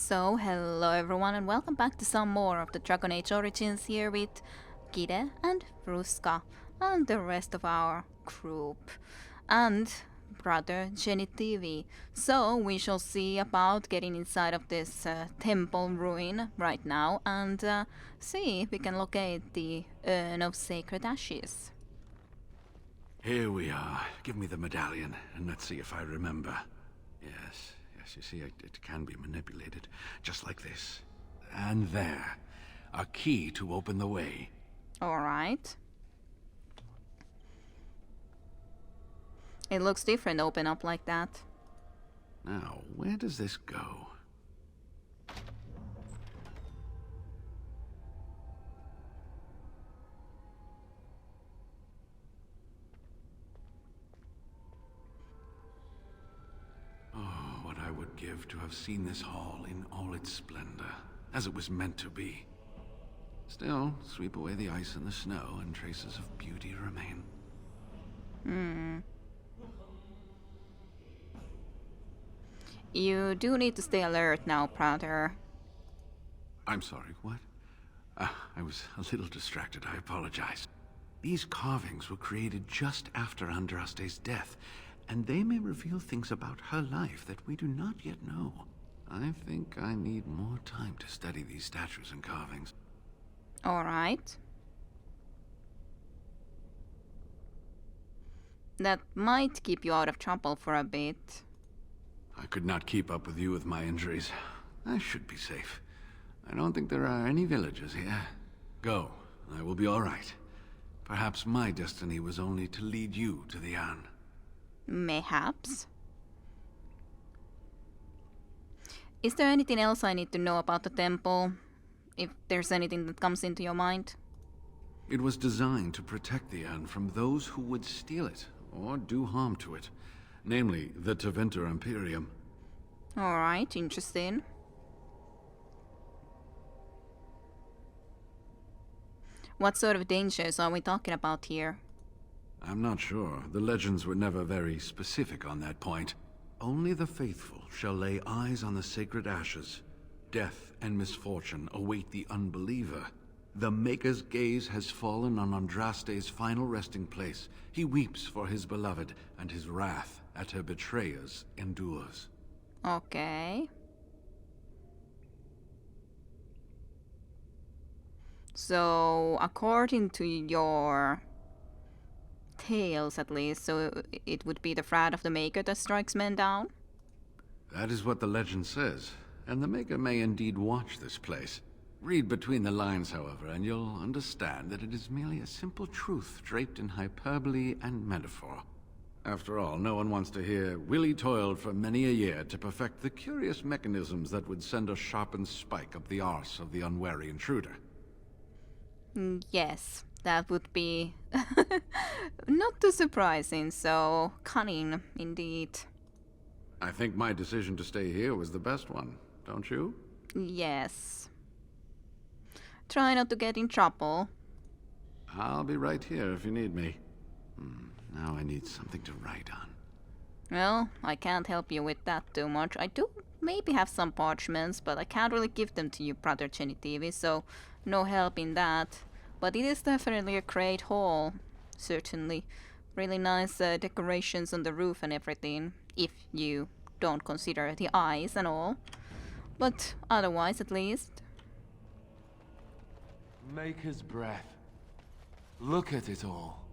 So, hello everyone and welcome back to some more of the Dragon Age Origins here with Gide and Ruska and the rest of our group and brother Genitivi. So, we shall see about getting inside of this temple ruin right now and see if we can locate the urn of sacred ashes. Here we are. Give me the medallion, and let's see if I remember. Yes, you see, it can be manipulated, just like this. And there. A key to open the way. Alright. It looks different open up like that. Now, where does this go? Give to have seen this hall in all its splendor, as it was meant to be. Still, sweep away the ice and the snow, and traces of beauty remain. You do need to stay alert now, brother. I'm sorry, what? I was a little distracted, I apologize. These carvings were created just after Andraste's death, and they may reveal things about her life that we do not yet know. I think I need more time to study these statues and carvings. Alright. That might keep you out of trouble for a bit. I could not keep up with you with my injuries. I should be safe. I don't think there are any villagers here. Go, I will be all right. Perhaps my destiny was only to lead you to the urn. Mayhaps. Is there anything else I need to know about the temple? If there's anything that comes into your mind? It was designed to protect the urn from those who would steal it or do harm to it. Namely, the Tevinter Imperium. Alright, interesting. What sort of dangers are we talking about here? I'm not sure. The legends were never very specific on that point. Only the faithful shall lay eyes on the sacred ashes. Death and misfortune await the unbeliever. The Maker's gaze has fallen on Andraste's final resting place. He weeps for his beloved, and his wrath at her betrayers endures. Okay. So, according to your tales at least, so it would be the Frat of the Maker that strikes men down? That is what the legend says, and the Maker may indeed watch this place. Read between the lines, however, and you'll understand that it is merely a simple truth draped in hyperbole and metaphor. After all, no one wants to hear, Willie toiled for many a year to perfect the curious mechanisms that would send a sharpened spike up the arse of the unwary intruder. Yes, that would be not too surprising, so cunning indeed. I think my decision to stay here was the best one, don't you? Yes. Try not to get in trouble. I'll be right here if you need me. Now I need something to write on. Well, I can't help you with that too much. I do maybe have some parchments, but I can't really give them to you, brother Genitivi, so no help in that. But it is definitely a great hall, certainly. Really nice decorations on the roof and everything, if you don't consider the eyes and all. But otherwise, at least. Maker's breath. Look at it all.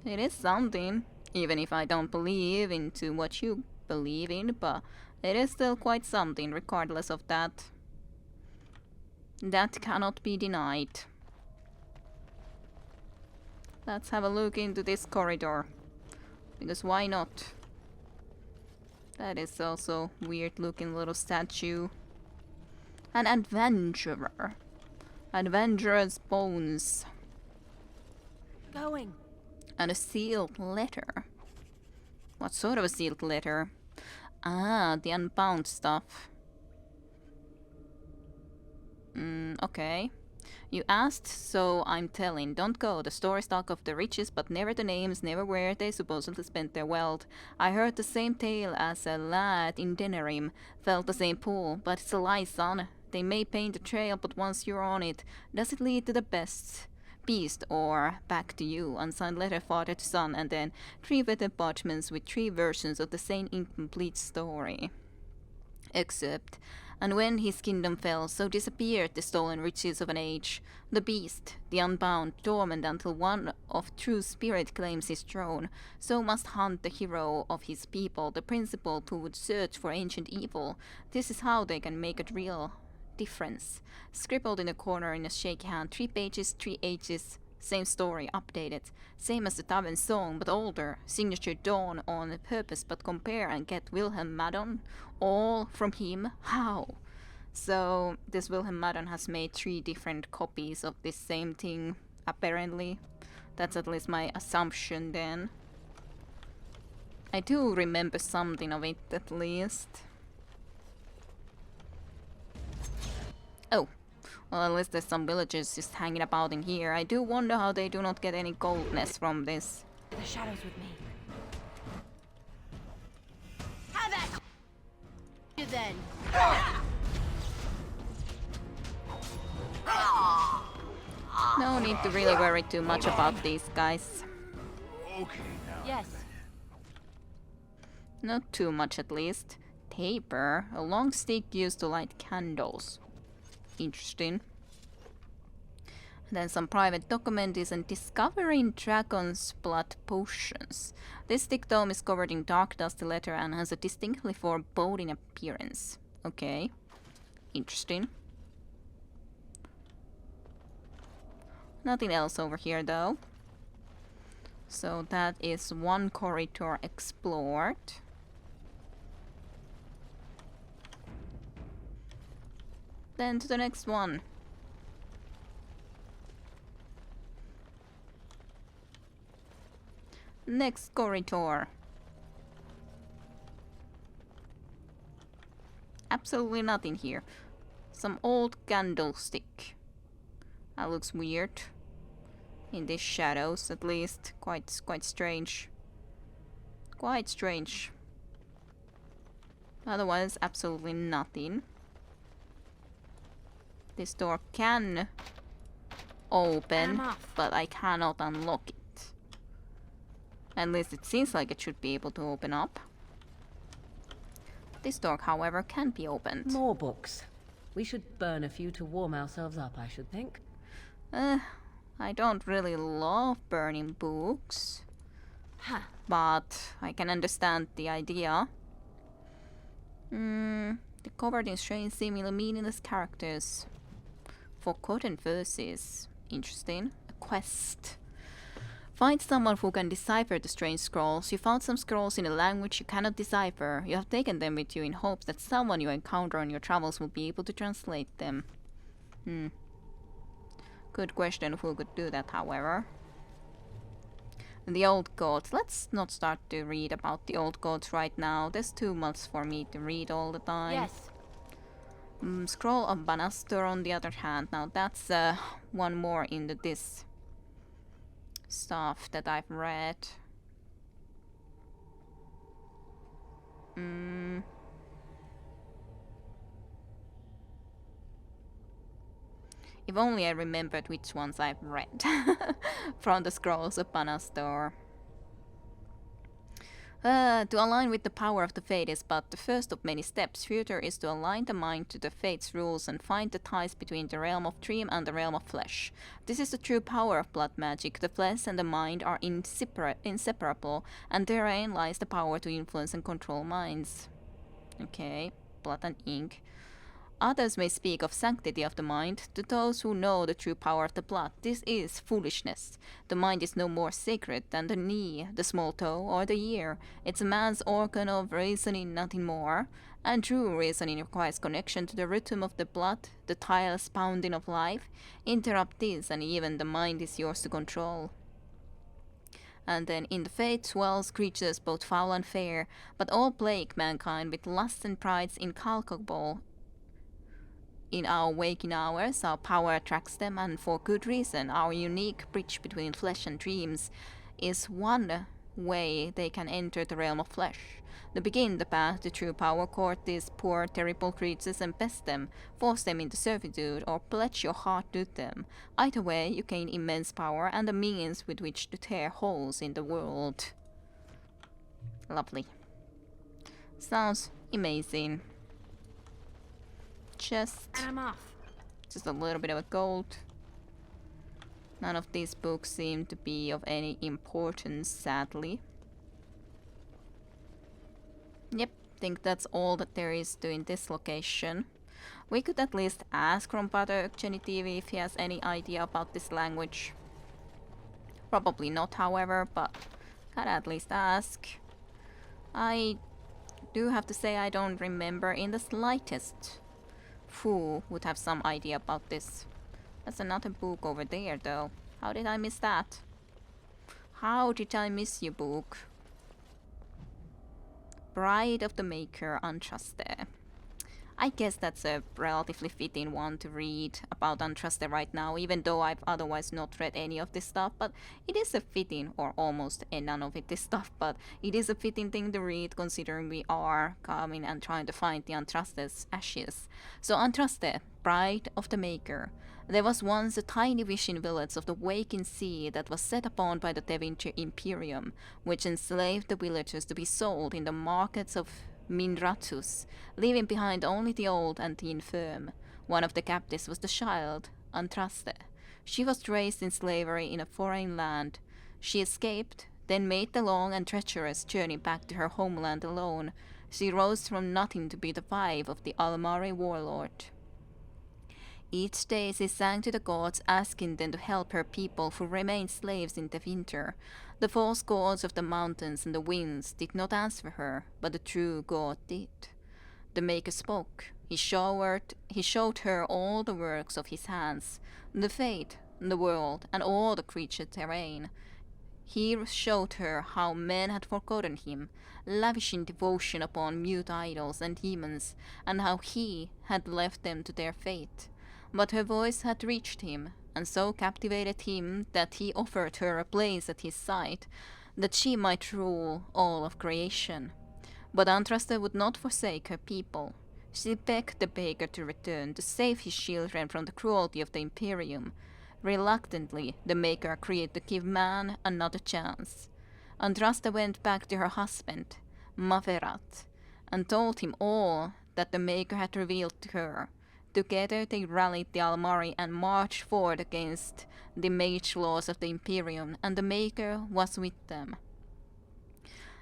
It is something, even if I don't believe into what you believe in, but it is still quite something regardless of that. That cannot be denied. Let's have a look into this corridor, because why not? That is also weird looking little statue. An adventurer. Adventurer's bones. Going. And a sealed letter. What sort of a sealed letter? Ah, the unbound stuff. Okay. You asked, so I'm telling. Don't go. The stories talk of the riches, but never the names, never where they supposedly spent their wealth. I heard the same tale as a lad in Denerim, felt the same pull, but it's a lie, son. They may paint a trail, but once you're on it, does it lead to the best beast or back to you? Unsigned letter, father to son, and then 3 wetted parchments with 3 versions of the same incomplete story. Except, and when his kingdom fell, so disappeared the stolen riches of an age. The beast, the unbound, dormant until one of true spirit claims his throne, so must hunt the hero of his people, the principal who would search for ancient evil. This is how they can make a real difference. Scribbled in a corner in a shaky hand, 3 pages, 3 ages. Same story, updated. Same as the tavern song, but older. Signature Dawn on purpose, but compare and get Wilhelm Madon. All from him? How? So, this Wilhelm Madon has made 3 different copies of this same thing, apparently. That's at least my assumption then. I do remember something of it, at least. Oh. Well, at least there's some villagers just hanging about in here. I do wonder how they do not get any goldness from this. The shadow's with me. Have that you then. No need to really worry too much about these guys. Okay, now. Yes. Not too much at least. Taper, a long stick used to light candles. Interesting. Then some private documents and discovering dragon's blood potions. This stick dome is covered in dark dusty letter and has a distinctly foreboding appearance. Okay. Interesting. Nothing else over here though. So that is one corridor explored. Then to the next one. Next corridor. Absolutely nothing here. Some old candlestick. That looks weird. In these shadows, at least. Quite strange. Quite strange. Otherwise, absolutely nothing. This door can open, but I cannot unlock it. At least it seems like it should be able to open up. This door, however, can be opened. More books. We should burn a few to warm ourselves up, I should think. I don't really love burning books. Huh. But I can understand the idea. They're covered in strange, seemingly meaningless characters. Forgotten verses. Interesting. A quest. Find someone who can decipher the strange scrolls. You found some scrolls in a language you cannot decipher. You have taken them with you in hopes that someone you encounter on your travels will be able to translate them. Good question who could do that, however. The old gods. Let's not start to read about the old gods right now. There's too much for me to read all the time. Yes. Scroll of Banastor on the other hand. Now that's one more into this stuff that I've read. If only I remembered which ones I've read from the scrolls of Banastor. To align with the power of the fate is but the first of many steps. Future is to align the mind to the fate's rules and find the ties between the realm of dream and the realm of flesh. This is the true power of blood magic. The flesh and the mind are inseparable, and therein lies the power to influence and control minds. Okay, blood and ink. Others may speak of sanctity of the mind. To those who know the true power of the blood, this is foolishness. The mind is no more sacred than the knee, the small toe, or the ear. It's a man's organ of reasoning, nothing more. And true reasoning requires connection to the rhythm of the blood, the tireless pounding of life. Interrupt this, and even the mind is yours to control. And then in the fate dwells creatures both foul and fair, but all plague mankind with lusts and prides incalculable. In our waking hours, our power attracts them, and for good reason. Our unique bridge between flesh and dreams is one way they can enter the realm of flesh. To begin the path to true power, court these poor, terrible creatures and pest them, force them into servitude, or pledge your heart to them. Either way, you gain immense power and the means with which to tear holes in the world. Lovely. Sounds amazing. Just And I'm off. a little bit of a gold. None of these books seem to be of any importance, sadly. Yep, think that's all that there is to in this location. We could at least ask from Brother Genitivi if he has any idea about this language. Probably not, however, but gotta at least ask. I do have to say I don't remember in the slightest who would have some idea about this. That's another book over there, though. How did I miss that? How did I miss you, book? Bride of the Maker, Untrusted. I guess that's a relatively fitting one to read about Untrusted right now, even though I've otherwise not read any of this stuff, but it is a fitting, or almost none of it is stuff, but it is a fitting thing to read considering we are coming and trying to find the Untrusted's ashes. So Untrusted, Bride of the Maker. There was once a tiny fishing village of the waking sea that was set upon by the Tevinter Imperium, which enslaved the villagers to be sold in the markets of Minratus, leaving behind only the old and the infirm. One of the captives was the child, Antraste. She was raised in slavery in a foreign land. She escaped, then made the long and treacherous journey back to her homeland alone. She rose from nothing to be the wife of the Almari warlord. Each day she sang to the gods, asking them to help her people who remained slaves in the winter. The false gods of the mountains and the winds did not answer her, but the true God did. The Maker spoke. He showed her all the works of his hands, the fate, the world, and all the creature terrain. He showed her how men had forgotten him, lavishing devotion upon mute idols and demons, and how he had left them to their fate. But her voice had reached him, and so captivated him that he offered her a place at his side, that she might rule all of creation. But Antraste would not forsake her people. She begged the baker to return to save his children from the cruelty of the Imperium. Reluctantly, the Maker agreed to give man another chance. Andraste went back to her husband, Maverat, and told him all that the Maker had revealed to her. Together they rallied the Almari and marched forward against the mage laws of the Imperium, and the Maker was with them.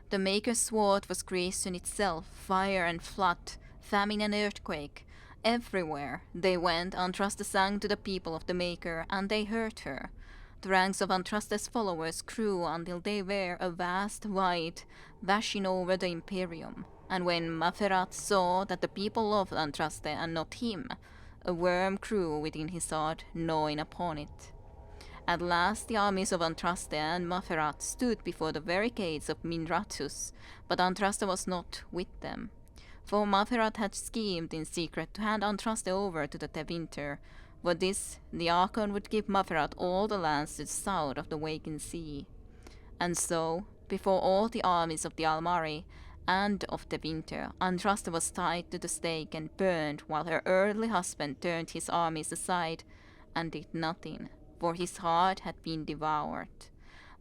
The Maker's sword was creation itself, fire and flood, famine and earthquake. Everywhere they went, Antraste sang to the people of the Maker, and they heard her. The ranks of Antraste's followers grew until they were a vast void, vashing over the Imperium. And when Maferat saw that the people loved Antraste and not him, a worm grew within his heart, gnawing upon it. At last the armies of Antraste and Maferat stood before the very gates of Minratus, but Antraste was not with them. For Maferat had schemed in secret to hand Antraste over to the Tevinter. For this, the Archon would give Maferat all the lands to the south of the Waking Sea. And so, before all the armies of the Almari and of the winter, Andraste was tied to the stake and burned, while her earthly husband turned his armies aside and did nothing, for his heart had been devoured.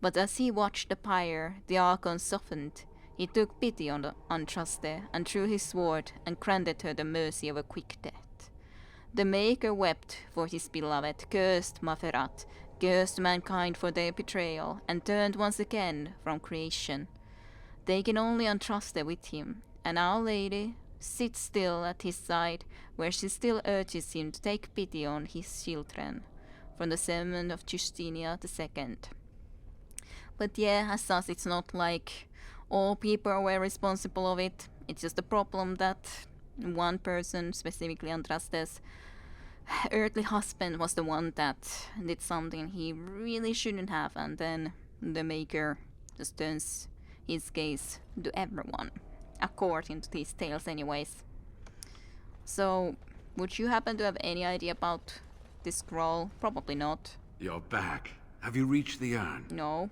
But as he watched the pyre, the Archon softened. He took pity on Andraste and drew his sword and granted her the mercy of a quick death. The Maker wept for his beloved, cursed Maferat, cursed mankind for their betrayal, and turned once again from creation. Taking only Antraste with him, and Our Lady sits still at his side, where she still urges him to take pity on his children, from the sermon of Justinia II. But yeah, as such, it's not like all people were responsible of it. It's just a problem that one person, specifically Andraste's earthly husband, was the one that did something he really shouldn't have, and then the Maker just turns his gaze to everyone, according to these tales anyways. So, Would you happen to have any idea about this scroll? Probably not. You're back. Have you reached the urn? No.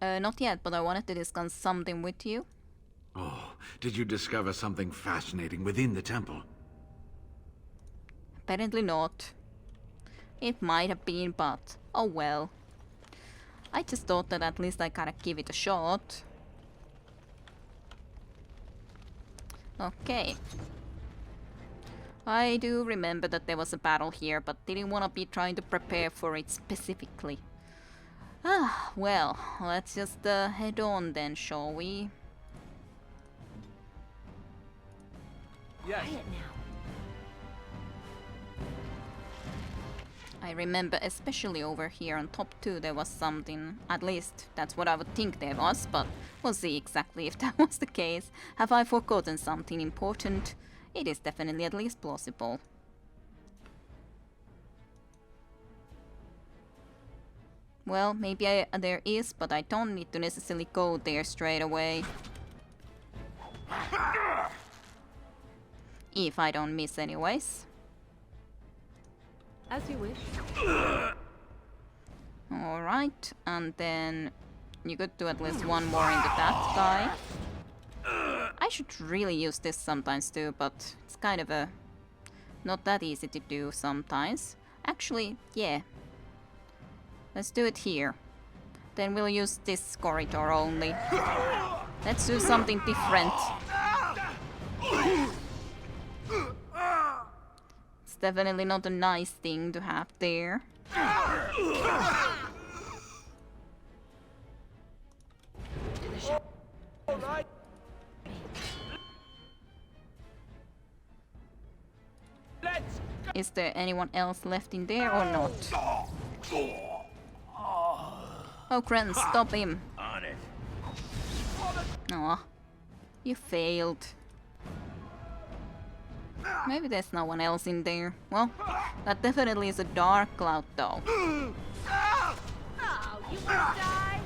Not yet, but I wanted to discuss something with you. Oh, did you discover something fascinating within the temple? Apparently not. It might have been, but oh well. I just thought that at least I gotta give it a shot. Okay. I do remember that there was a battle here, but didn't want to be trying to prepare for it specifically. Ah, well, let's just head on then, shall we? Yes. Quiet now. I remember especially over here on top 2 there was something. At least that's what I would think there was, but we'll see exactly if that was the case. Have I forgotten something important? It is definitely at least plausible. Well, maybe there is, but I don't need to necessarily go there straight away. If I don't miss anyways. As you wish. Alright, and then you could do at least one more into that guy. I should really use this sometimes too, but it's kind of not that easy to do sometimes. Actually, yeah. Let's do it here. Then we'll use this corridor only. Let's do something different. It's definitely not a nice thing to have there. Is there anyone else left in there or not? Oh, Kren, stop him. On it. Aw, you failed. Maybe there's no one else in there. Well, that definitely is a dark cloud though. Oh, you will die.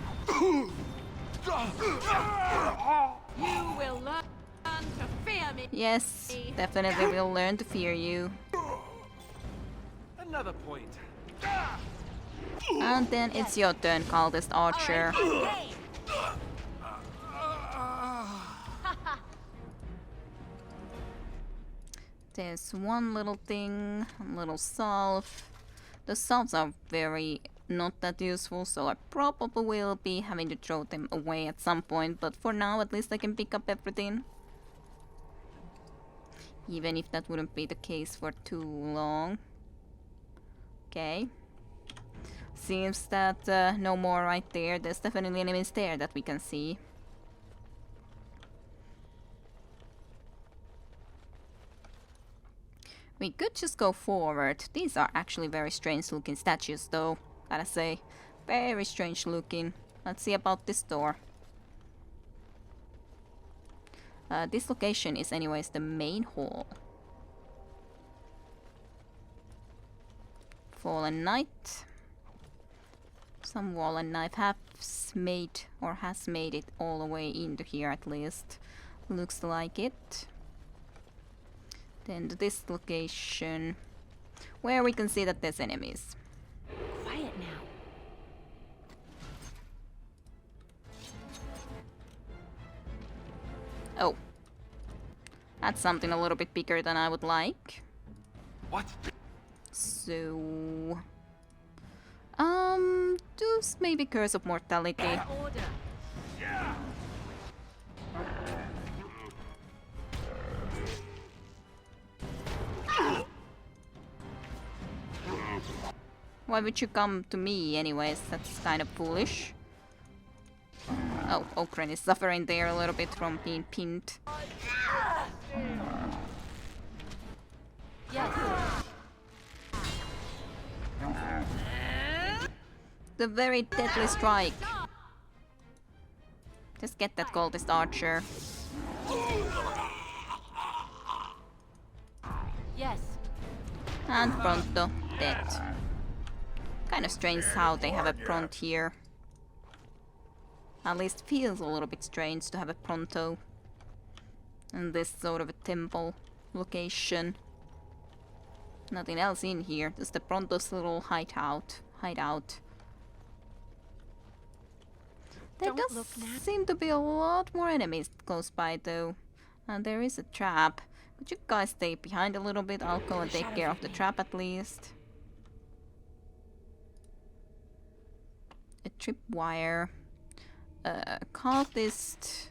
You will learn to fear me. Yes, definitely will learn to fear you. Another point. And then it's your turn, Cultist Archer. Hey. There's one little thing, a little salve. The salves are very not that useful, so I probably will be having to throw them away at some point, but for now at least I can pick up everything. Even if that wouldn't be the case for too long. Okay. Seems that no more right there. There's definitely enemies there that we can see. We could just go forward. These are actually very strange looking statues though, gotta say. Very strange looking. Let's see about this door. This location is anyways the main hall. Fallen Knight. Some Fallen Knight has made it all the way into here at least. Looks like it. Then to this location, where we can see that there's enemies. Quiet now. Oh. That's something a little bit bigger than I would like. What? So... just maybe Curse of Mortality. Order. Why would you come to me anyways? That's kind of foolish. Oh, Okran is suffering there a little bit from being pinned. Yes. The very deadly strike. Just get that cultist archer. Yes. And Pronto, dead. Kind of strange how they have a Pront here. At least feels a little bit strange to have a Pronto. And this sort of a temple location. Nothing else in here. Just the Pronto's little hideout. There Don't does look now. seem to be a lot more enemies close by though. And there is a trap. Could you guys stay behind a little bit? I'll go and take care of the trap at least. A tripwire. Cultist.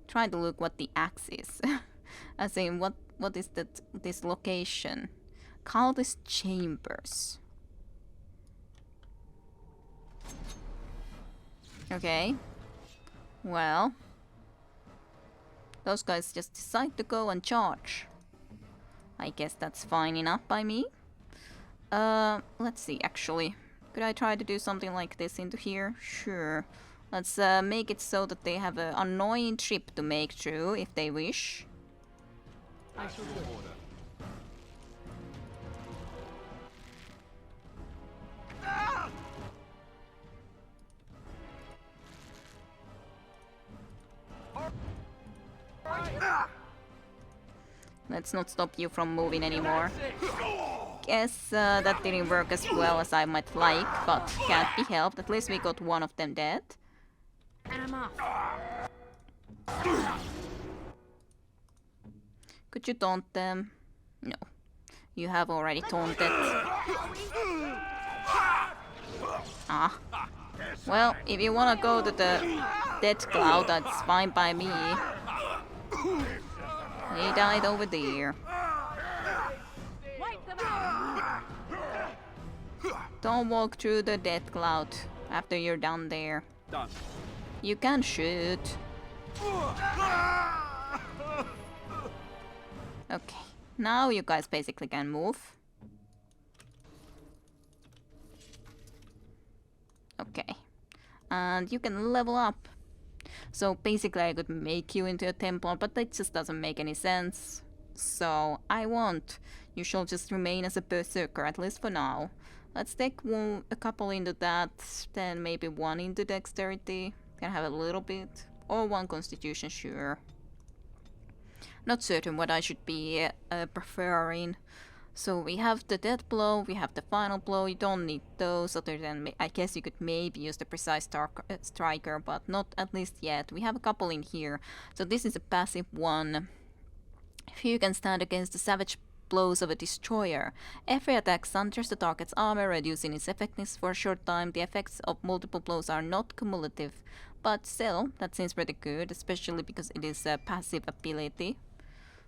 Trying to look what the axe is. As in, what is this location? Cultist chambers. Okay. Well. Those guys just decide to go and charge. I guess that's fine enough by me. Let's see, actually. Could I try to do something like this into here? Sure. Let's make it so that they have an annoying trip to make through, if they wish. I shall do it. Let's not stop you from moving anymore. Guess that didn't work as well as I might like, but can't be helped. At least we got one of them dead. And I'm off. Could you taunt them? No. You have already taunted. Ah. Well, if you wanna go to the death cloud, that's fine by me. He died over there. Wipe them out. Don't walk through the death cloud after you're down there. Done. You can shoot. Okay. Now you guys basically can move. Okay. And you can level up. So basically I could make you into a Templar, but that just doesn't make any sense. So I won't. You shall just remain as a Berserker, at least for now. Let's take a couple into that, then maybe one into Dexterity. Can have a little bit. Or one Constitution, sure. Not certain what I should be preferring. So we have the Death Blow, we have the Final Blow. You don't need those other than... I guess you could maybe use the Precise Striker, but not at least yet. We have a couple in here. So this is a passive one. If you can stand against the savage blows of a destroyer. Every attack centers the target's armor, reducing its effectiveness for a short time. The effects of multiple blows are not cumulative. But still, that seems pretty good, especially because it is a passive ability.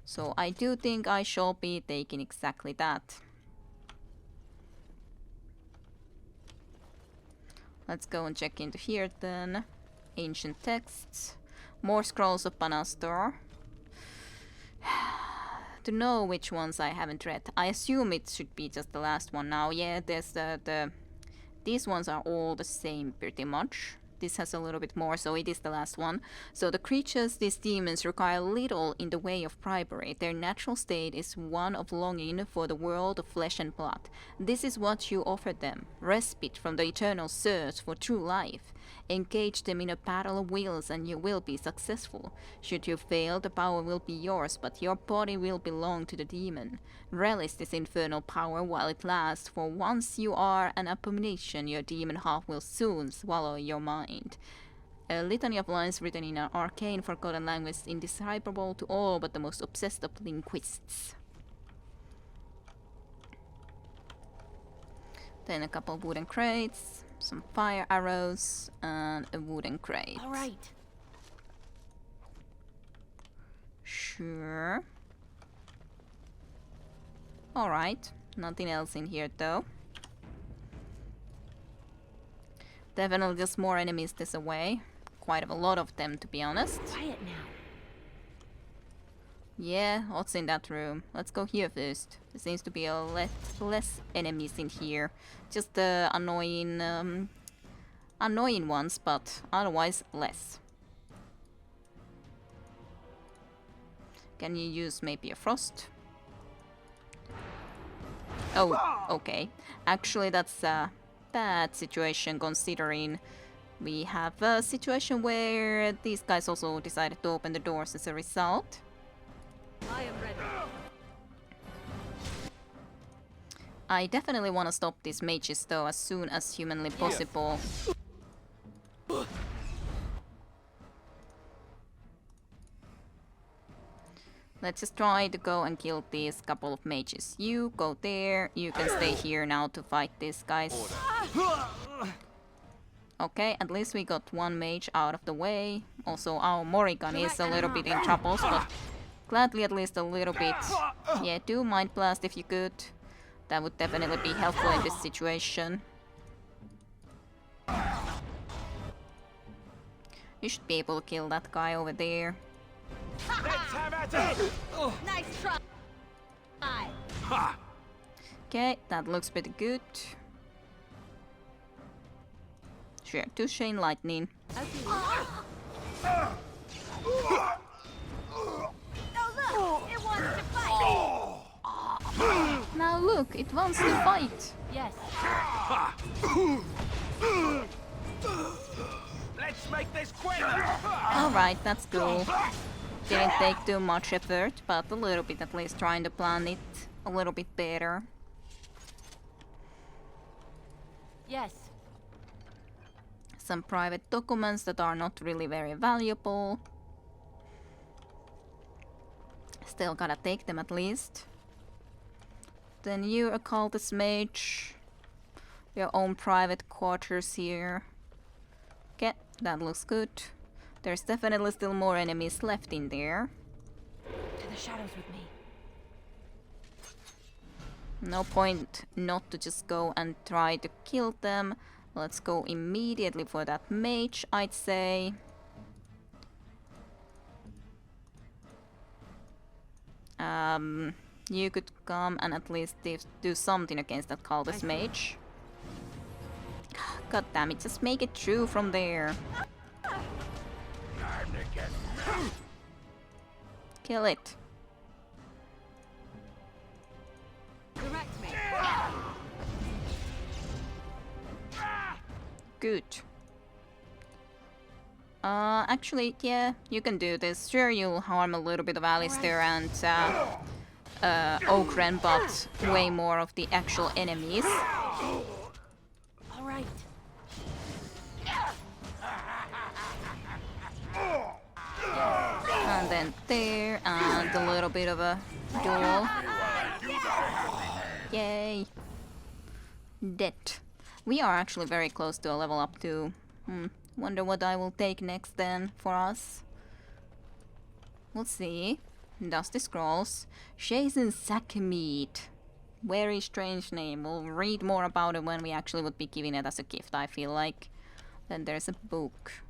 So I do think I shall be taking exactly that. Let's go and check into here then. Ancient texts. More scrolls of Panastor. To know which ones I haven't read. I assume it should be just the last one now. Yeah, there's these ones are all the same pretty much. This has a little bit more, so it is the last one. So the creatures, these demons, require little in the way of bribery. Their natural state is one of longing for the world of flesh and blood. This is what you offer them. Respite from the eternal search for true life. Engage them in a battle of wills and you will be successful. Should you fail, the power will be yours, but your body will belong to the demon. Relish this infernal power while it lasts, for once you are an abomination, your demon half will soon swallow your mind. A litany of lines written in an arcane, forgotten language, indescribable to all but the most obsessed of linguists. Then a couple wooden crates, some fire arrows, and a wooden crate. All right. Sure. Alright, nothing else in here though. Definitely just more enemies this away. Quite a lot of them, to be honest. Quiet now. Yeah, what's in that room? Let's go here first. There seems to be a less enemies in here. Just the annoying ones, but otherwise less. Can you use maybe a frost? Oh, okay. Actually, that's a bad situation considering We have a situation where these guys also decided to open the doors as a result. I am ready. I definitely want to stop these mages though as soon as humanly possible. Let's just try to go and kill these couple of mages. You go there, you can stay here now to fight these guys. Okay, at least we got one mage out of the way. Also, our Morrigan is a little bit in troubles, but gladly at least a little bit. Yeah, do Mind Blast if you could. That would definitely be helpful in this situation. You should be able to kill that guy over there. Nice try. Okay, that looks pretty good. Sure, to Chain Lightning. As you wish. Oh, look! It wants to fight! Now look, it wants to fight. Yes. Let's make this quick! Alright, that's cool. Didn't take too much effort, but a little bit at least, trying to plan it a little bit better. Yes. Some private documents that are not really very valuable. Still gotta take them at least. Then you, occultist mage. Your own private quarters here. Okay, that looks good. There's definitely still more enemies left in there. To the shadows with me. No point not to just go and try to kill them. Let's go immediately for that mage, I'd say. You could come and at least do something against that cultist mage. God damn it, just make it through from there. Kill it. Direct me. Good. Actually, yeah, you can do this. Sure, you'll harm a little bit of Alistair and Ogren, but way more of the actual enemies. All right. And then there, and a little bit of a duel. Yay. Dead. We are actually very close to a level up too. Wonder what I will take next then for us. We'll see. Dusty Scrolls. Shazen Sackmeat. Very strange name. We'll read more about it when we actually would be giving it as a gift, I feel like. Then there's a book.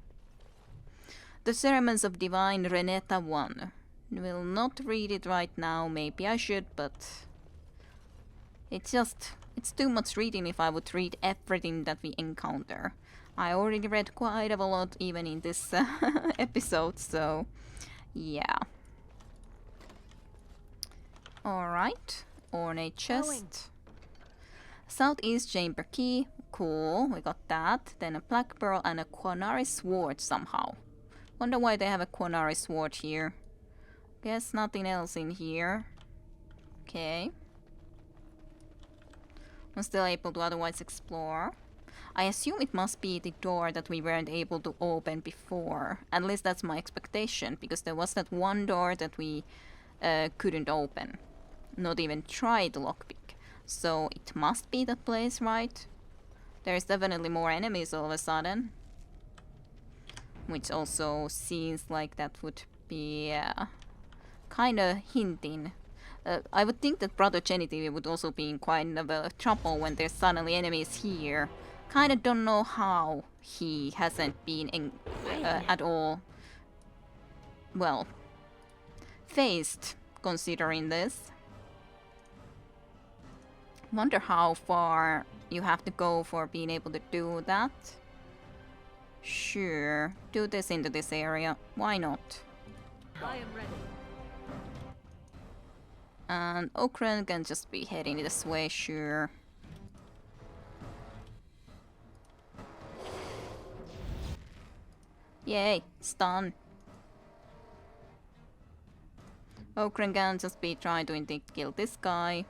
The Sermons of Divine Renetta 1. Will not read it right now. Maybe I should, but it's too much reading if I would read everything that we encounter. I already read quite a lot even in this episode, so yeah. Alright, ornate chest. Southeast chamber key, cool, we got that. Then a black pearl and a Quanari sword somehow. Wonder why they have a Quanari sword here. Guess nothing else in here. Okay. I'm still able to otherwise explore. I assume it must be the door that we weren't able to open before. At least that's my expectation, because there was that one door that we couldn't open. Not even try the lockpick. So it must be that place, right? There's definitely more enemies all of a sudden. Which also seems like that would be kinda hinting. I would think that Brother Genitivi would also be in quite of trouble when there's suddenly enemies here. Kinda don't know how he hasn't been in, at all, well, faced considering this. Wonder how far you have to go for being able to do that. Sure, do this into this area. Why not? I am ready. And Okran can just be heading this way, sure. Yay, stun. Okran can just be trying to indeed kill this guy.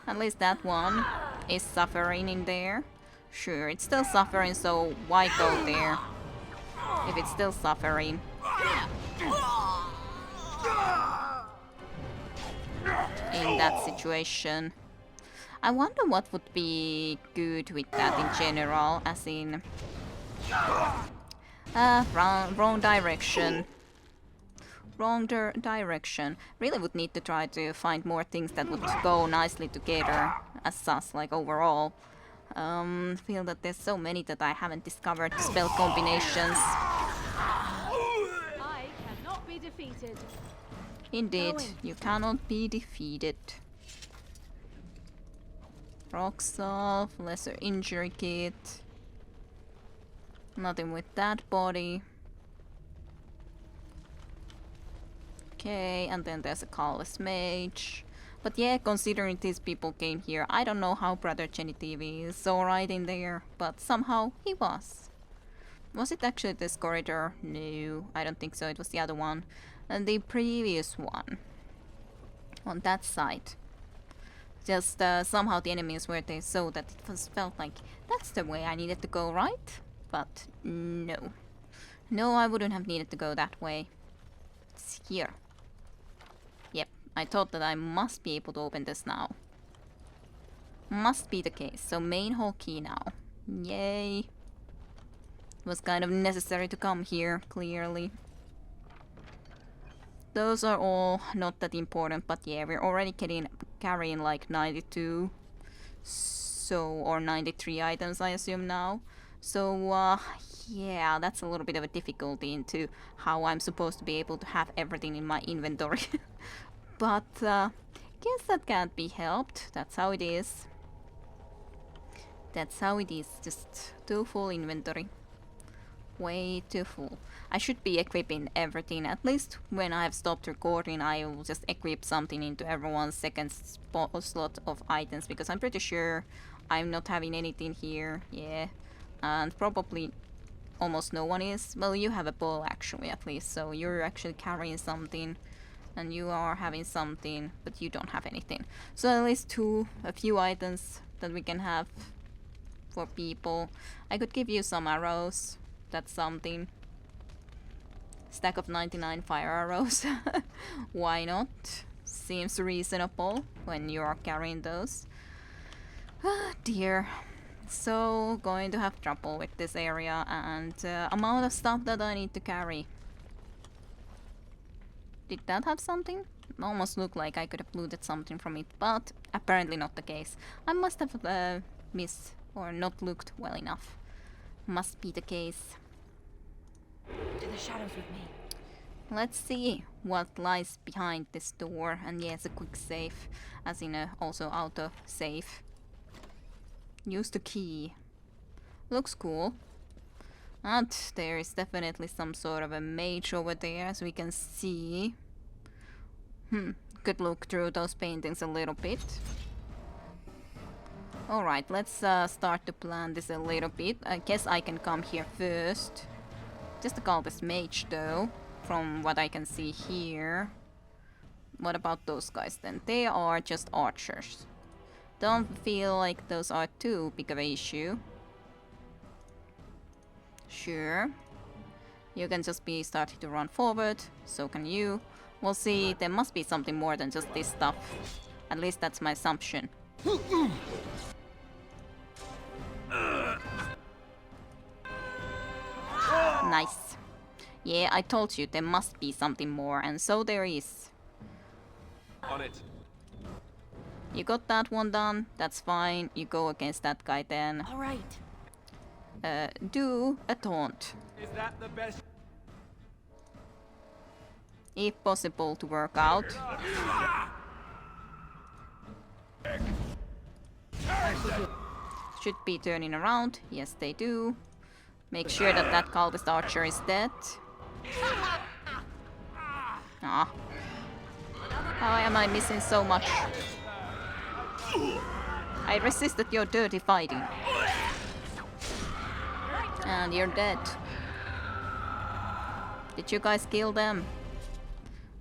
At least that one is suffering in there. Sure, it's still suffering, so why go there? If it's still suffering. In that situation. I wonder what would be good with that in general, as in... wrong direction. Wrong direction. Really would need to try to find more things that would go nicely together as sus, like overall. Feel that there's so many that I haven't discovered spell combinations. I cannot be defeated. Indeed, you cannot be defeated. Rock Salve, Lesser Injury Kit. Nothing with that body. Okay, and then there's a Callous Mage. But yeah, considering these people came here, I don't know how Brother Genitivi is alright in there, but somehow he was. Was it actually this corridor? No, I don't think so, it was the other one. And the previous one. On that side. Just somehow the enemies were there so that it felt like that's the way I needed to go, right? But no. No, I wouldn't have needed to go that way. It's here. Yep, I thought that I must be able to open this now. Must be the case. So main hall key now. Yay. It was kind of necessary to come here, clearly. Those are all not that important, but yeah, we're already carrying like 92, so, or 93 items I assume now. So yeah, that's a little bit of a difficulty into how I'm supposed to be able to have everything in my inventory. But guess that can't be helped, that's how it is. That's how it is, just too full inventory. Way too full. I should be equipping everything. At least when I have stopped recording, I will just equip something into everyone's second slot of items, because I'm pretty sure I'm not having anything here. Yeah, and probably almost no one is. Well, you have a bow actually, at least, so you're actually carrying something, and you are having something, but you don't have anything. So at least a few items that we can have for people. I could give you some arrows. That's something. Stack of 99 fire arrows. Why not? Seems reasonable when you are carrying those. Ah, dear. So, going to have trouble with this area and amount of stuff that I need to carry. Did that have something? It almost looked like I could have looted something from it, but apparently not the case. I must have missed or not looked well enough. Must be the case. To the shadows with me. Let's see what lies behind this door. And yes, a quick save, as in also auto save. Use the key. Looks cool. And there is definitely some sort of a mage over there, as we can see. Could look through those paintings a little bit. Alright, let's start to plan this a little bit. I guess I can come here first. Just to call this mage though, from what I can see here. What about those guys then? They are just archers. Don't feel like those are too big of an issue. Sure. You can just be starting to run forward, so can you. We'll see, there must be something more than just this stuff. At least that's my assumption. Nice. Yeah, I told you there must be something more, and so there is. On it. You got that one done, that's fine. You go against that guy then. All right. Do a taunt. Is that the best? If possible to work out. Should be turning around. Yes, they do. Make sure that that cultist archer is dead. Ah. How am I missing so much? I resisted your dirty fighting. And you're dead. Did you guys kill them?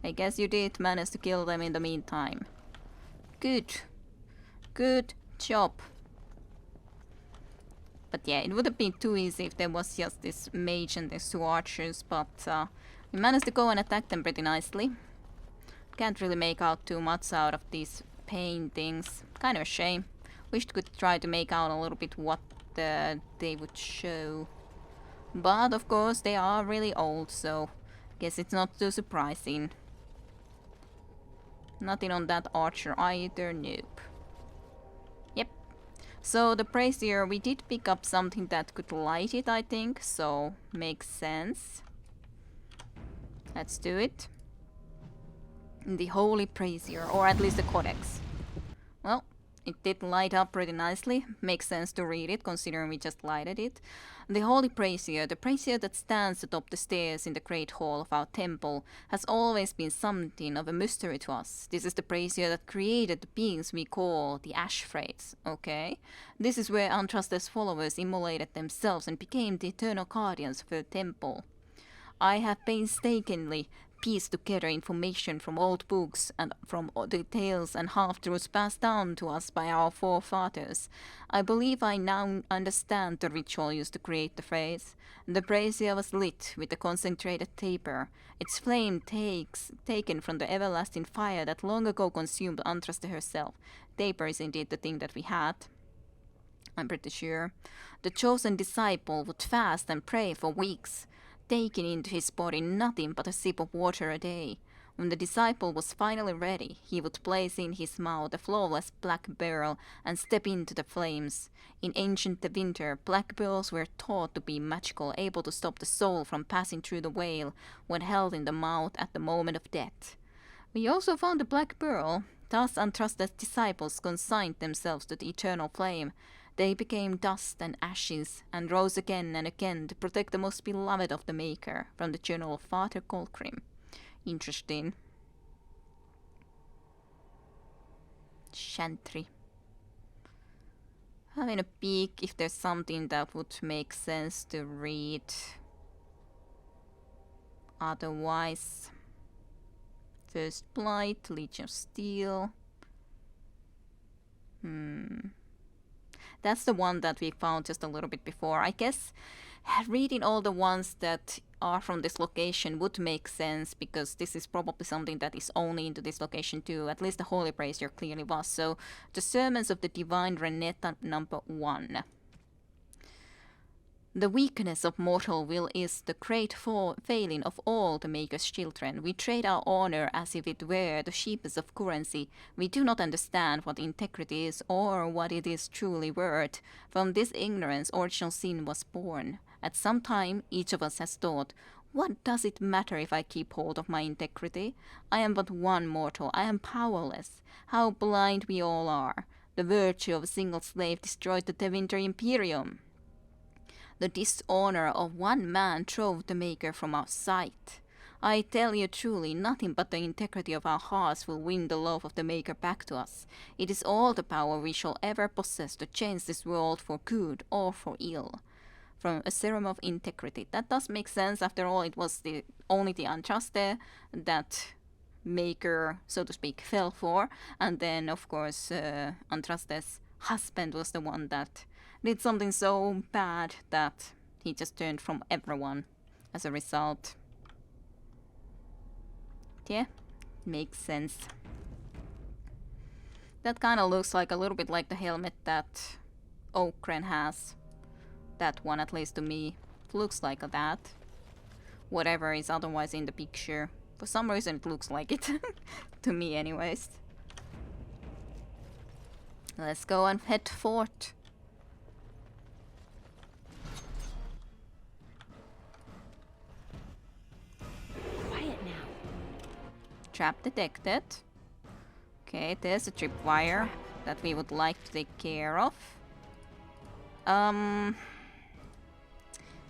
I guess you did manage to kill them in the meantime. Good. Good job. But yeah, it would have been too easy if there was just this mage and these two archers, but we managed to go and attack them pretty nicely. Can't really make out too much out of these paintings. Kind of a shame. Wished we could try to make out a little bit what they would show. But of course they are really old, so guess it's not too surprising. Nothing on that archer either, nope. Yep. So the brazier, we did pick up something that could light it, I think, so makes sense. Let's do it. The holy brazier, or at least the codex. Well, it did light up pretty nicely. Makes sense to read it, considering we just lighted it. The holy brazier, the brazier that stands atop the stairs in the great hall of our temple, has always been something of a mystery to us. This is the brazier that created the beings we call the Ashfrates, okay? This is where Antraste's followers immolated themselves and became the eternal guardians of the temple. I have painstakingly pieced together information from old books and from the tales and half-truths passed down to us by our forefathers. I believe I now understand the ritual used to create the phrase. The brazier was lit with a concentrated taper, its flame taken from the everlasting fire that long ago consumed Antraste herself. Taper is indeed the thing that we had. I'm pretty sure. The chosen disciple would fast and pray for weeks, taking into his body nothing but a sip of water a day. When the disciple was finally ready, he would place in his mouth a flawless black beryl and step into the flames. In ancient winter, black beryls were thought to be magical, able to stop the soul from passing through the veil when held in the mouth at the moment of death. We also found the black beryl. Thus Antraste's disciples consigned themselves to the eternal flame. They became dust and ashes, and rose again and again to protect the most beloved of the Maker from the journal of Father Colgrim. Interesting. Chantry. Having a peek if there's something that would make sense to read. Otherwise, First Blight, Legion of Steel. That's the one that we found just a little bit before. I guess reading all the ones that are from this location would make sense, because this is probably something that is only into this location too. At least the Holy Brazier clearly was. So, the Sermons of the Divine Renetta #1. The weakness of mortal will is the great failing of all the Maker's children. We trade our honor as if it were the cheapest of currency. We do not understand what integrity is or what it is truly worth. From this ignorance, original sin was born. At some time, each of us has thought, what does it matter if I keep hold of my integrity? I am but one mortal. I am powerless. How blind we all are. The virtue of a single slave destroyed the Tevinter Imperium. The dishonor of one man drove the Maker from our sight. I tell you truly, nothing but the integrity of our hearts will win the love of the Maker back to us. It is all the power we shall ever possess to change this world for good or for ill. From a serum of integrity. That does make sense. After all, it was only the Antraste that Maker, so to speak, fell for. And then, of course, Antraste's husband was the one that did something so bad that he just turned from everyone as a result. Yeah, makes sense. That kind of looks like a little bit like the helmet that Okren has. That one, at least to me, looks like that. Whatever is otherwise in the picture. For some reason it looks like it. To me anyways. Let's go and head forth. Trap detected. Okay, there's a tripwire that we would like to take care of.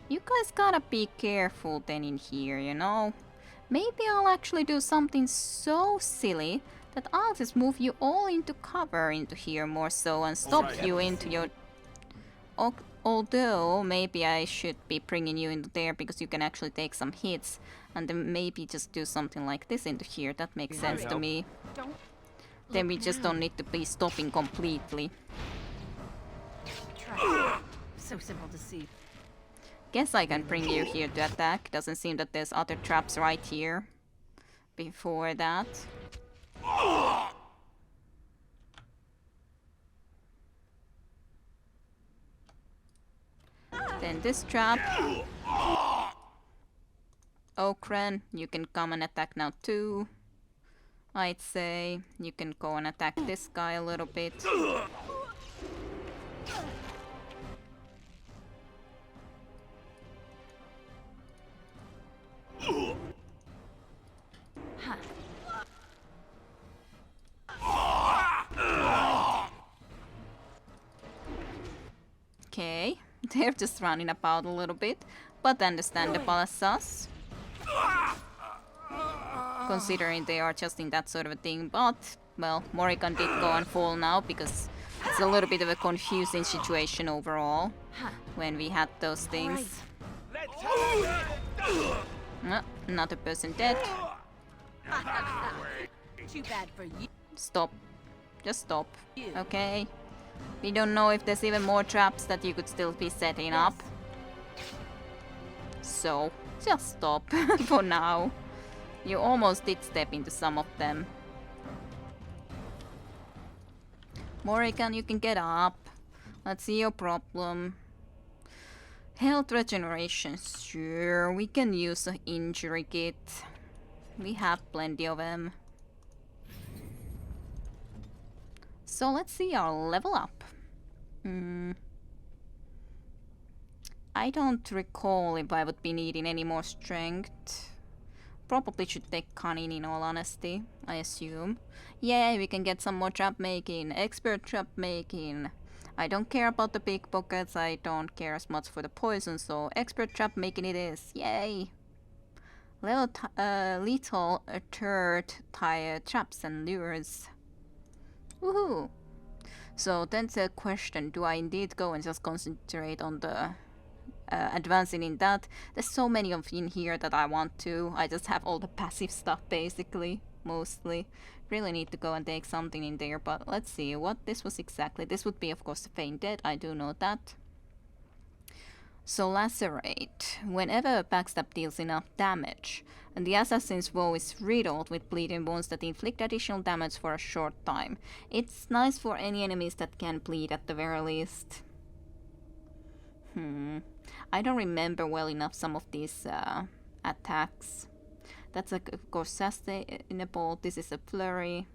You guys gotta be careful then in here, you know? Maybe I'll actually do something so silly that I'll just move you all into cover into here more so and stop you into your... Although, maybe I should be bringing you into there because you can actually take some hits. And then maybe just do something like this into here. That makes sense to me. Then we just don't need to be stopping completely. So simple to see. Guess I can bring you here to attack. Doesn't seem that there's other traps right here. Before that. Then this trap. Okran, you can come and attack now too. I'd say you can go and attack this guy a little bit. Okay, they're just running about a little bit, but understandable as sus. Considering they are just in that sort of a thing, but, well, Morrigan did go and fall now because it's a little bit of a confusing situation overall when we had those things. Another person dead. Too bad for you. Stop. Just stop. Okay. We don't know if there's even more traps that you could still be setting up. So, just stop for now. You almost did step into some of them. Morrigan, you can get up. Let's see your problem. Health regeneration. Sure, we can use an injury kit. We have plenty of them. So let's see our level up. I don't recall if I would be needing any more strength. Probably should take cunning in all honesty, I assume. Yay, we can get some more trap making. Expert trap making. I don't care about the pickpockets, I don't care as much for the poison, so expert trap making it is. Yay! Lethal third tire traps and lures. Woohoo! So then the question, do I indeed go and just concentrate on the advancing in that? There's so many of in here that I want to. I just have all the passive stuff basically, mostly. Really need to go and take something in there, but let's see what this was exactly. This would be of course the Feint Dead, I do know that. So lacerate. Whenever a backstab deals enough damage, and the assassin's bow is riddled with bleeding wounds that inflict additional damage for a short time. It's nice for any enemies that can bleed at the very least. I don't remember well enough some of these attacks. That's of course sustainable. This is a flurry.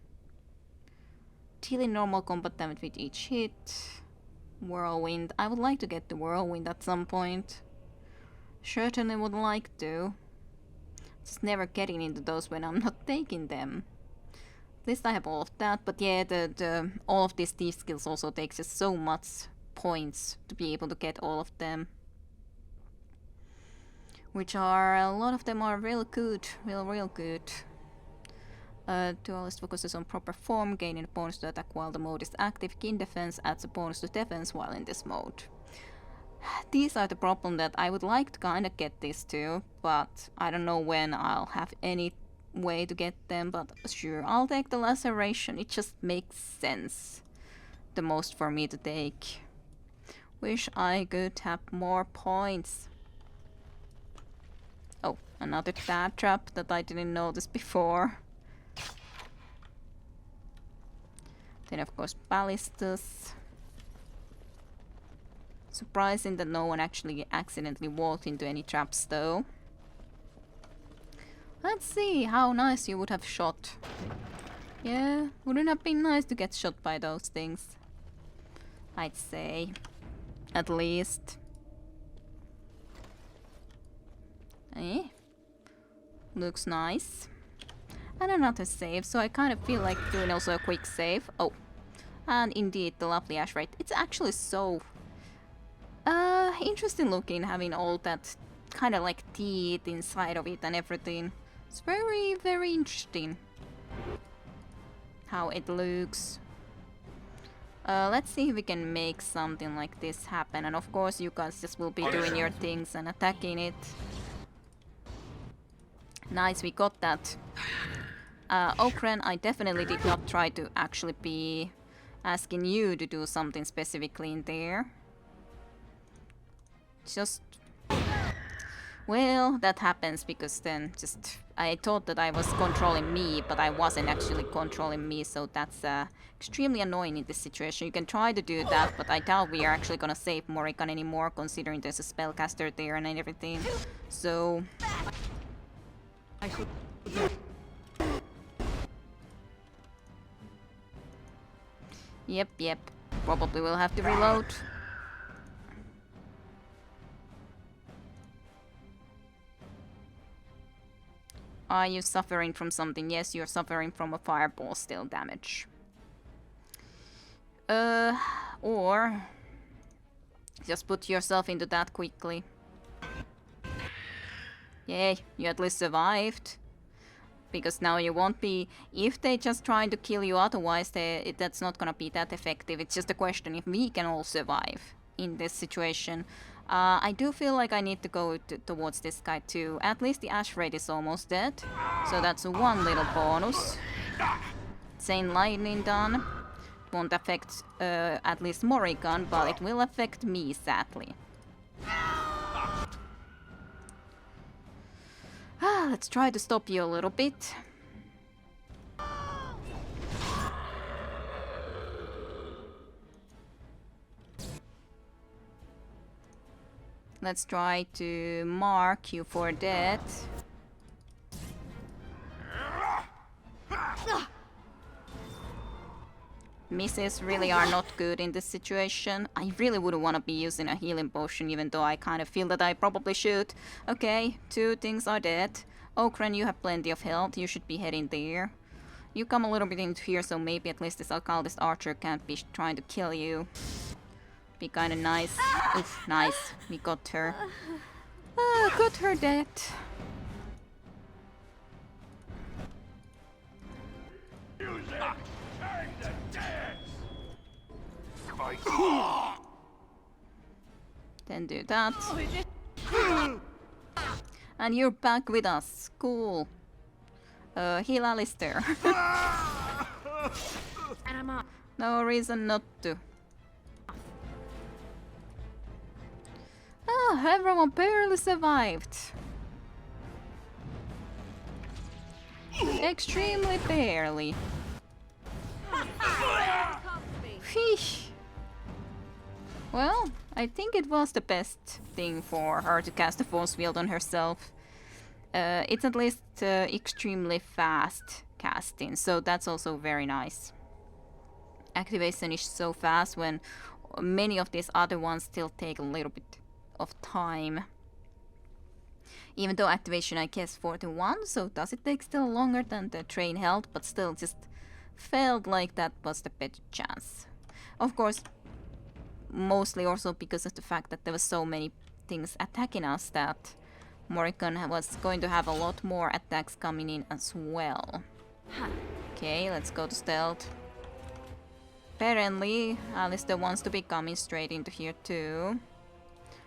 Dealing normal combat damage with each hit. Whirlwind. I would like to get the whirlwind at some point. Certainly would like to. Just never getting into those when I'm not taking them. At least I have all of that, but yeah, the all of these thief skills also takes just so much points to be able to get all of them. Which are, a lot of them are real good, real good. Duelist focuses on proper form, gaining a bonus to attack while the mode is active. Keen defense adds a bonus to defense while in this mode. These are the problem that I would like to kinda get these two, but I don't know when I'll have any way to get them, but sure, I'll take the laceration. It just makes sense the most for me to take. Wish I could have more points. Oh, another bad trap that I didn't notice before. Then of course ballistas. Surprising that no one actually accidentally walked into any traps though. Let's see how nice you would have shot. Yeah, wouldn't have been nice to get shot by those things. I'd say. At least. Eh? Looks nice. And another save, so I kind of feel like doing also a quick save. Oh, and indeed the lovely Ashwright. It's actually so interesting looking, having all that kind of like teeth inside of it and everything. It's very interesting. how it looks. Let's see if we can make something like this happen. And of course you guys just will be doing your things and attacking it. Nice, we got that. Okren, I definitely did not try to actually be asking you to do something specifically in there. Just... Well, that happens because then just... I thought that I was controlling me, but I wasn't actually controlling me, so that's extremely annoying in this situation. You can try to do that, but I doubt we are actually gonna save Morrigan anymore, considering there's a spellcaster there and everything. So... I should... Yep. Probably will have to reload. Are you suffering from something? Yes, you're suffering from a fireball still damage. Or... just put yourself into that quickly. Yay, you at least survived. Because now you won't be... If they just try to kill you otherwise, that's not gonna be that effective. It's just a question if we can all survive in this situation. I do feel like I need to go towards this guy too. At least the ash rate is almost dead. So that's one little bonus. Chain lightning done. Won't affect at least Morrigan, but it will affect me sadly. Let's try to stop you a little bit. Let's try to mark you for death. Misses really are not good in this situation. I really wouldn't want to be using a healing potion, even though I kind of feel that I probably should. Okay, 2 things are dead. Okren, you have plenty of health. You should be heading there. You come a little bit into here, so maybe at least this occultist archer can't be trying to kill you. Be kind of nice. Oof, nice. We got her. Got her dead. Then do that. And you're back with us. Cool. Heal Alistair. No reason not to. Oh, everyone barely survived. Extremely barely. Sheesh. Well, I think it was the best thing for her to cast a force field on herself. It's at least extremely fast casting, so that's also very nice. Activation is so fast when many of these other ones still take a little bit of time. Even though activation I guess 41, so does it take still longer than the train held, but still just felt like that was the better chance. Of course, mostly also because of the fact that there were so many things attacking us that Morrigan was going to have a lot more attacks coming in as well. Okay, let's go to stealth. Apparently, Alistair wants to be coming straight into here too.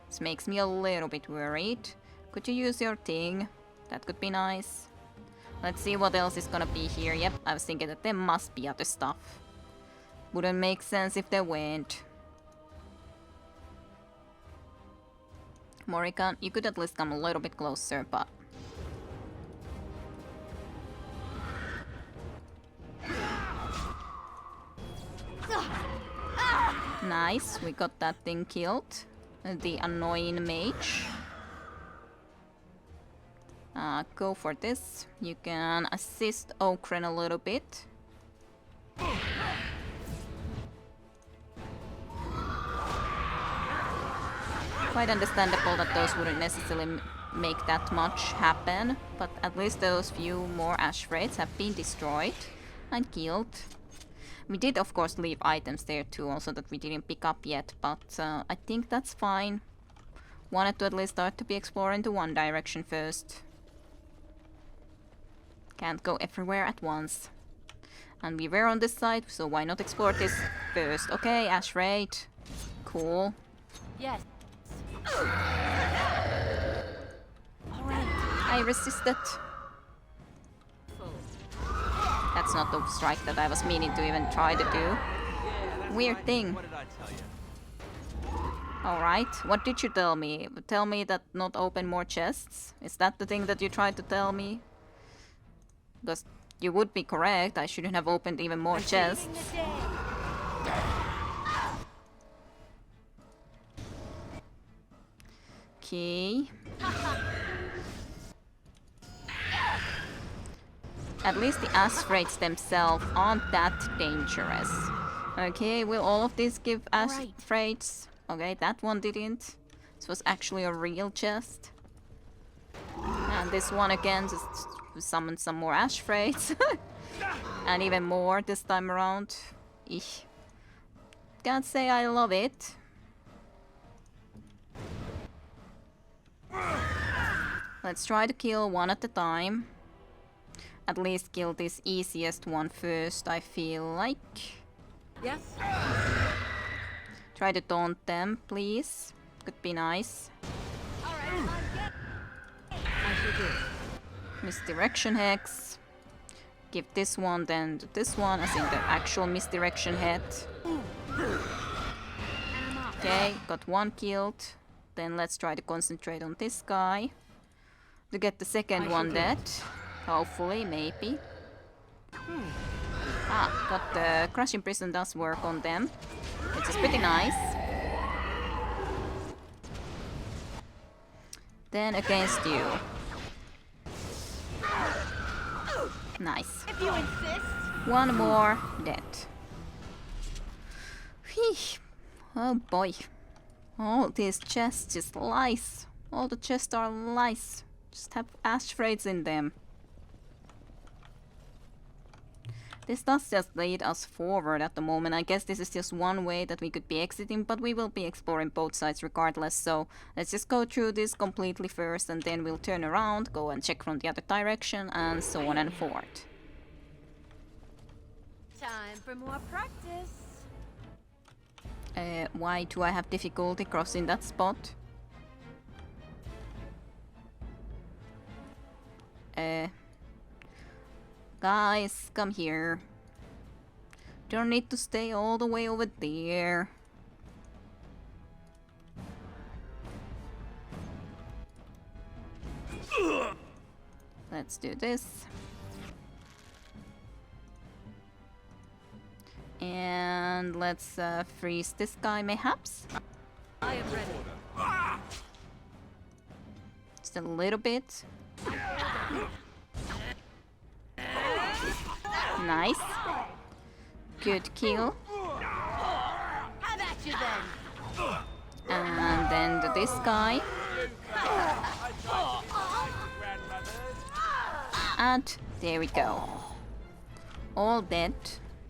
This makes me a little bit worried. Could you use your thing? That could be nice. Let's see what else is gonna be here. Yep, I was thinking that there must be other stuff. Wouldn't make sense if there weren't. Morrigan, you could at least come a little bit closer, but... Nice, we got that thing killed. The annoying mage. Go for this. You can assist Okren a little bit. Quite understandable that those wouldn't necessarily make that much happen, but at least those few more ash rates have been destroyed and killed. We did of course leave items there too, also that we didn't pick up yet, but I think that's fine. Wanted to at least start to be exploring to one direction first. Can't go everywhere at once. And we were on this side, so why not explore this first? Okay, Ash Raid. Cool. Yes. I resisted. That's not the strike that I was meaning to even try to do. Weird thing. Alright, what did you tell me? Tell me that not open more chests? Is that the thing that you tried to tell me? Because you would be correct, I shouldn't have opened even more chests. Okay. At least the aspirates themselves aren't that dangerous. Okay, will all of these give aspirates? Okay, that one didn't. This was actually a real chest. And this one again just summoned some more aspirates. And even more this time around. Eesh. Can't say I love it. Let's try to kill one at a time. At least kill this easiest one first, I feel like. Yes? Try to taunt them, please. Could be nice. I shall do. Misdirection Hex. Give this one then to this one, as in the actual misdirection head. Okay, got one killed. Then let's try to concentrate on this guy. To get the second one dead. Hopefully, maybe. Ah, but the Crushing Prison does work on them, which is pretty nice. Then against you. Nice. If you insist. One more dead. Whew. Oh boy. All these chests just lies. All the chests are lies. Just have ashtrays in them. This does just lead us forward at the moment. I guess this is just one way that we could be exiting, but we will be exploring both sides regardless. So let's just go through this completely first, and then we'll turn around, go and check from the other direction, and so on and forth. Time for more practice. Why do I have difficulty crossing that spot? Guys, come here. Don't need to stay all the way over there. Let's do this. And let's freeze this guy, mayhaps. I am ready. Just a little bit. Nice. Good kill. How about you then? And then to this guy. And there we go. All dead,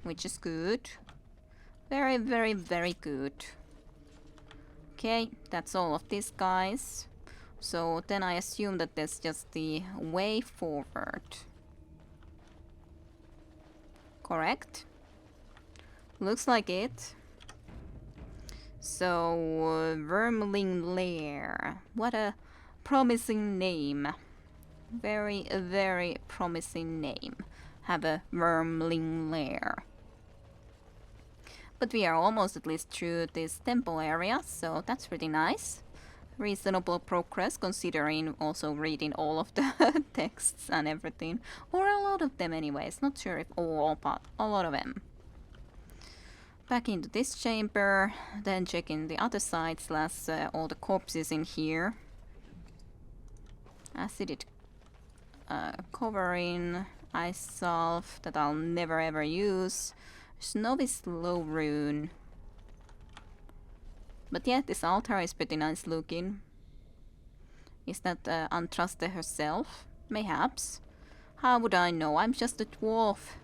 which is good. Very, very, very good. Okay, that's all of these guys. So then I assume that there's just the way forward. Correct? Looks like it. So, Vermling Lair. What a promising name. Very, very promising name. Have a Vermling Lair. But we are almost at least through this temple area, so that's pretty nice. Reasonable progress considering also reading all of the texts and everything. Or a lot of them anyways, not sure if all, but a lot of them. Back into this chamber, then checking the other side slash all the corpses in here. Acid covering, ice salve that I'll never ever use. Novice low rune. But yeah, this altar is pretty nice looking. Is that Antraste herself? Mayhaps. How would I know? I'm just a dwarf.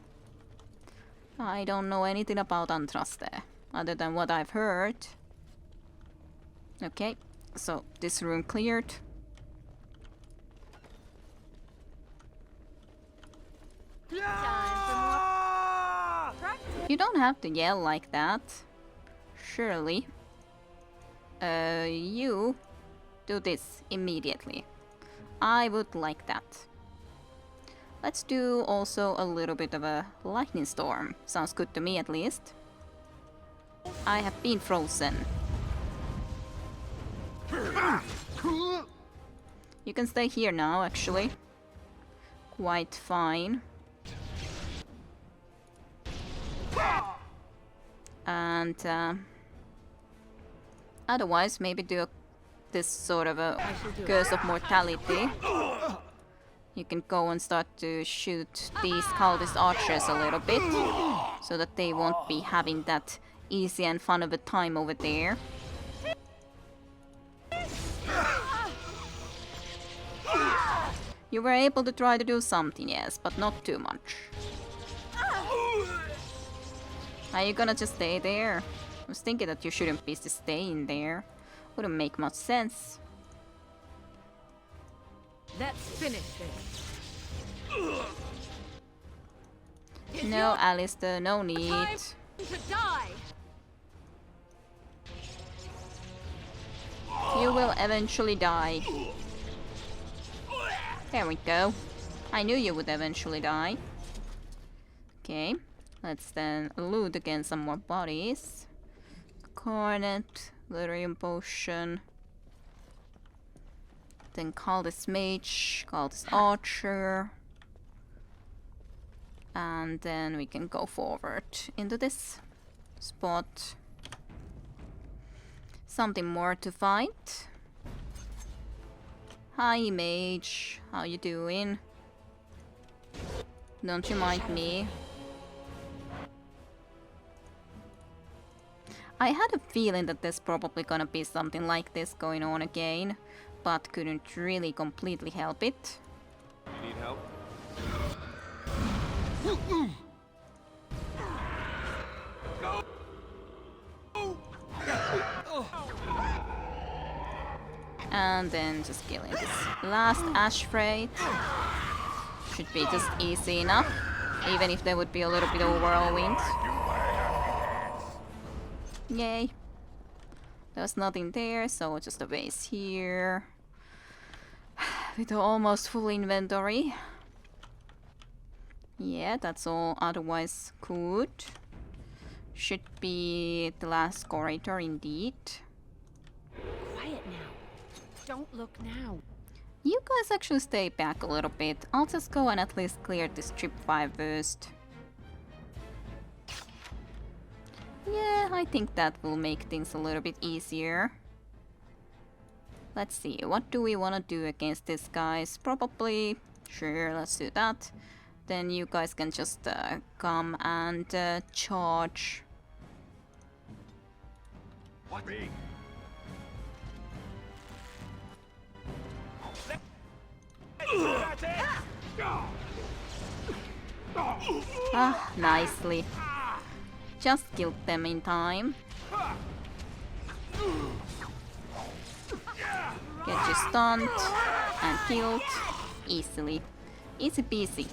I don't know anything about Antraste, other than what I've heard. Okay, so this room cleared. Time for more You don't have to yell like that. Surely. You do this immediately. I would like that. Let's do also a little bit of a lightning storm. Sounds good to me at least. I have been frozen. You can stay here now, actually. Quite fine. And otherwise, maybe do this sort of a curse of mortality. You can go and start to shoot these cultist archers a little bit, so that they won't be having that easy and fun of a time over there. You were able to try to do something, yes, but not too much. Are you gonna just stay there? I was thinking that you shouldn't be just staying there. Wouldn't make much sense. Let's finish this. No, Alistair, no need. Time to die. You will eventually die. There we go. I knew you would eventually die. Okay, let's then loot again some more bodies. Cornet, Lyrium Potion. Then Cultist Mage, Cultist Archer. And then we can go forward into this spot. Something more to fight. Hi Mage, how you doing? Don't you mind me? I had a feeling that there's probably gonna be something like this going on again, but couldn't really completely help it. You need help? And then just killing this last ash freight. Should be just easy enough, even if there would be a little bit of whirlwind. Yay. There's nothing there, so just a base here. With almost full inventory. Yeah, that's all otherwise good. Should be the last corridor indeed. Quiet now. Don't look now. You guys actually stay back a little bit. I'll just go and at least clear this trip 5 first. Yeah, I think that will make things a little bit easier. Let's see, what do we want to do against these guys? Probably, sure, let's do that. Then you guys can just come and charge. What? Me? Ah, nicely. Just killed them in time. Get you stunned and killed easily. Easy peasy.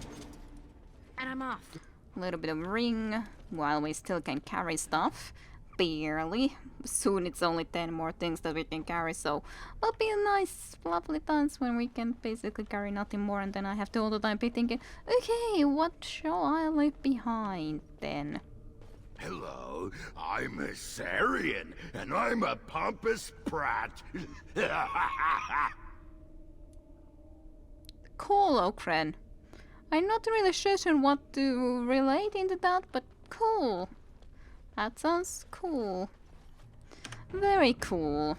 And I'm off. A little bit of ring while we still can carry stuff. Barely. Soon it's only 10 more things that we can carry, so it'll be a nice, lovely times when we can basically carry nothing more, and then I have to all the time be thinking, okay, what shall I leave behind then? Hello, I'm a Sarian, and I'm a pompous prat. Cool, Okren. I'm not really certain what to relate into that, but cool. That sounds cool. Very cool.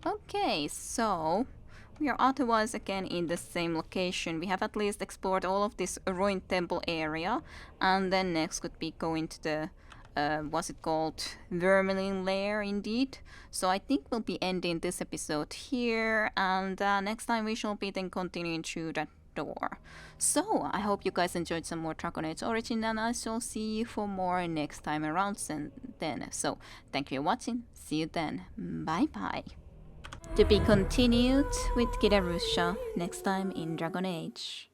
Okay, so we are otherwise again in the same location. We have at least explored all of this ruined temple area, and then next could be going to the what's it called, Vermilion Lair indeed. So I think we'll be ending this episode here, and next time we shall be then continuing through that door. So I hope you guys enjoyed some more Dragon Age Origin, and I shall see you for more next time around then. So thank you for watching, see you then, bye bye. To be continued with Kira Rusha next time in Dragon Age.